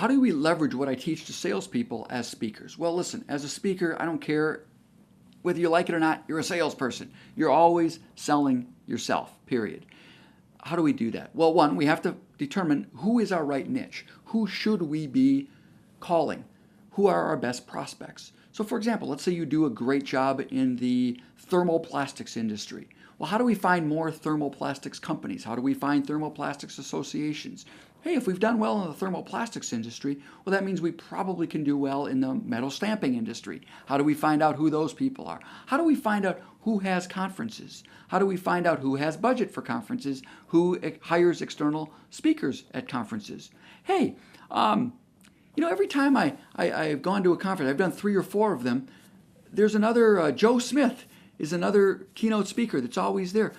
how do we leverage what I teach to salespeople as speakers? Well, listen, as a speaker, I don't care whether you like it or not, you're a salesperson. You're always selling yourself, period. How do we do that? Well, one, we have to determine who is our right niche. Who should we be calling? Who are our best prospects? So for example, let's say you do a great job in the thermoplastics industry. Well, how do we find more thermoplastics companies? How do we find thermoplastics associations? Hey, if we've done well in the thermoplastics industry, well, that means we probably can do well in the metal stamping industry. How do we find out who those people are? How do we find out who has conferences? How do we find out who has budget for conferences? Who hires external speakers at conferences? Hey, every time I've gone to a conference, I've done 3 or 4 of them, there's another, Joe Smith is another keynote speaker that's always there.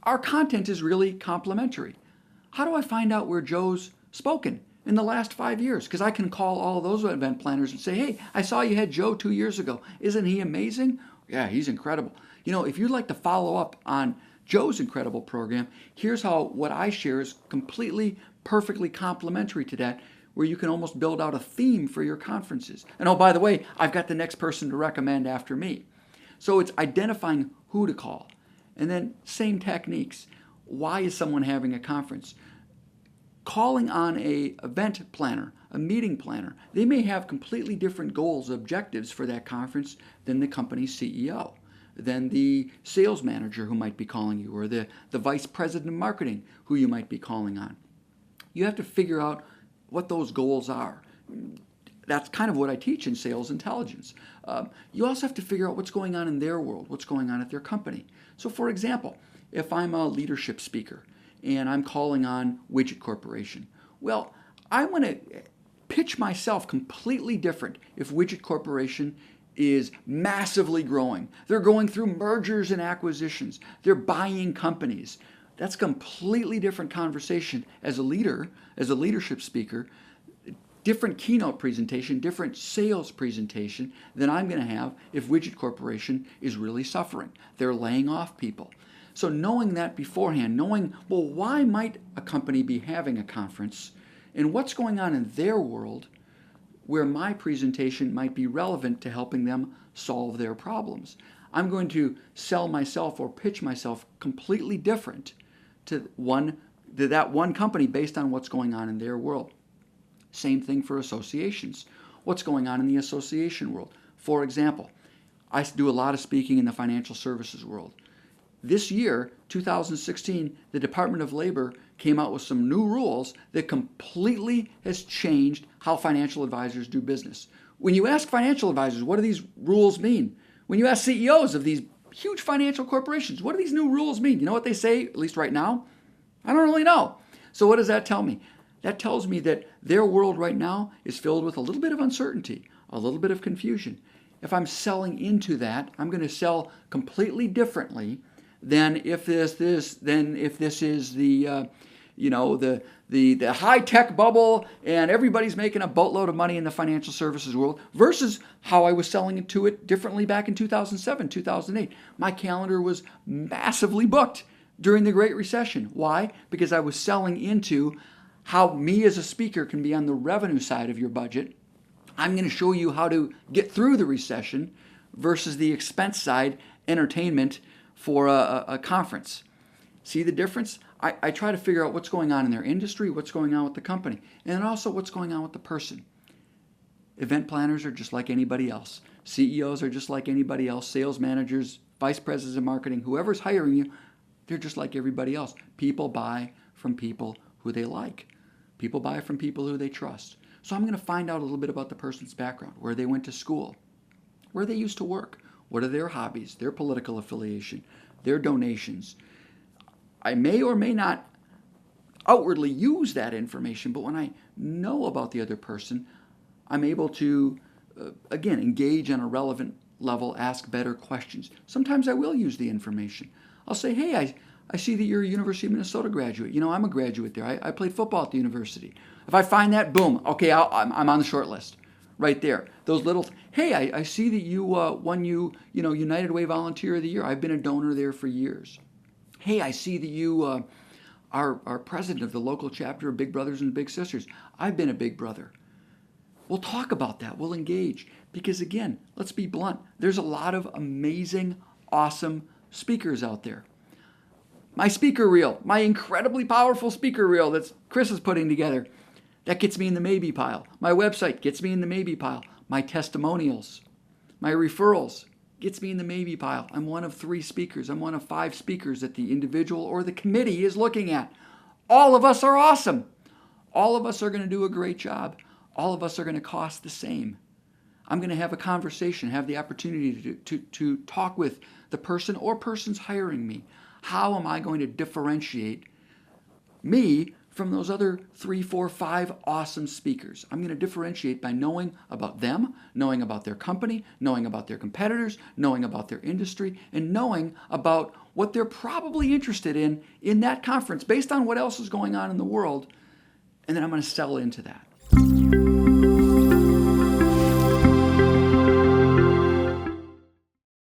Our content is really complementary. How do I find out where Joe's spoken in the last 5 years? Because I can call all of those event planners and say, hey, I saw you had Joe 2 years ago. Isn't he amazing? Yeah, he's incredible. If you'd like to follow up on Joe's incredible program, here's how what I share is completely, perfectly complementary to that, where you can almost build out a theme for your conferences. And oh, by the way, I've got the next person to recommend after me. So it's identifying who to call. And then same techniques. Why is someone having a conference? Calling on an event planner, a meeting planner. They may have completely different goals, objectives for that conference than the company's CEO, than the sales manager who might be calling you, or the vice president of marketing who you might be calling on. You have to figure out what those goals are. That's kind of what I teach in sales intelligence. You also have to figure out what's going on in their world, what's going on at their company. So for example, if I'm a leadership speaker and I'm calling on Widget Corporation, well, I want to pitch myself completely different if Widget Corporation is massively growing. They're going through mergers and acquisitions. They're buying companies. That's a completely different conversation as a leader, as a leadership speaker, different keynote presentation, different sales presentation than I'm going to have if Widget Corporation is really suffering. They're laying off people. So knowing that beforehand, knowing, well, why might a company be having a conference and what's going on in their world where my presentation might be relevant to helping them solve their problems. I'm going to sell myself or pitch myself completely different to that one company based on what's going on in their world. Same thing for associations. What's going on in the association world? For example, I do a lot of speaking in the financial services world. This year, 2016, the Department of Labor came out with some new rules that completely has changed how financial advisors do business. When you ask financial advisors, what do these rules mean? When you ask CEOs of these huge financial corporations, what do these new rules mean? You know what they say, at least right now? I don't really know. So what does that tell me? That tells me that their world right now is filled with a little bit of uncertainty, a little bit of confusion. If I'm selling into that, I'm going to sell completely differently than if this is the the high-tech bubble and everybody's making a boatload of money in the financial services world versus how I was selling into it differently back in 2007, 2008. My calendar was massively booked during the Great Recession. Why? Because I was selling into how me as a speaker can be on the revenue side of your budget. I'm going to show you how to get through the recession versus the expense side, entertainment for a conference. See the difference? I try to figure out what's going on in their industry, what's going on with the company, and then also what's going on with the person. Event planners are just like anybody else. CEOs are just like anybody else. Sales managers, vice presidents of marketing, whoever's hiring you, they're just like everybody else. People buy from people who they like. People buy from people who they trust. So I'm going to find out a little bit about the person's background, where they went to school, where they used to work, what are their hobbies, their political affiliation, their donations. I may or may not outwardly use that information, but when I know about the other person, I'm able to, again, engage on a relevant level, ask better questions. Sometimes I will use the information. I'll say, hey, I see that you're a University of Minnesota graduate. You know, I'm a graduate there. I played football at the university. If I find that, boom, okay, I'm on the short list. Right there. Those little, hey, I see that you won United Way Volunteer of the Year. I've been a donor there for years. Hey, I see that you are president of the local chapter of Big Brothers and Big Sisters. I've been a big brother. We'll talk about that. We'll engage. Because again, let's be blunt. There's a lot of amazing, awesome speakers out there. My speaker reel, my incredibly powerful speaker reel that Chris is putting together, that gets me in the maybe pile. My website gets me in the maybe pile. My testimonials, my referrals gets me in the maybe pile. I'm one of 3 speakers. I'm one of 5 speakers that the individual or the committee is looking at. All of us are awesome. All of us are going to do a great job. All of us are going to cost the same. I'm going to have a conversation, have the opportunity to talk with the person or persons hiring me. How am I going to differentiate me from those other 3, 4, 5 awesome speakers? I'm going to differentiate by knowing about them, knowing about their company, knowing about their competitors, knowing about their industry, and knowing about what they're probably interested in that conference based on what else is going on in the world. And then I'm going to sell into that.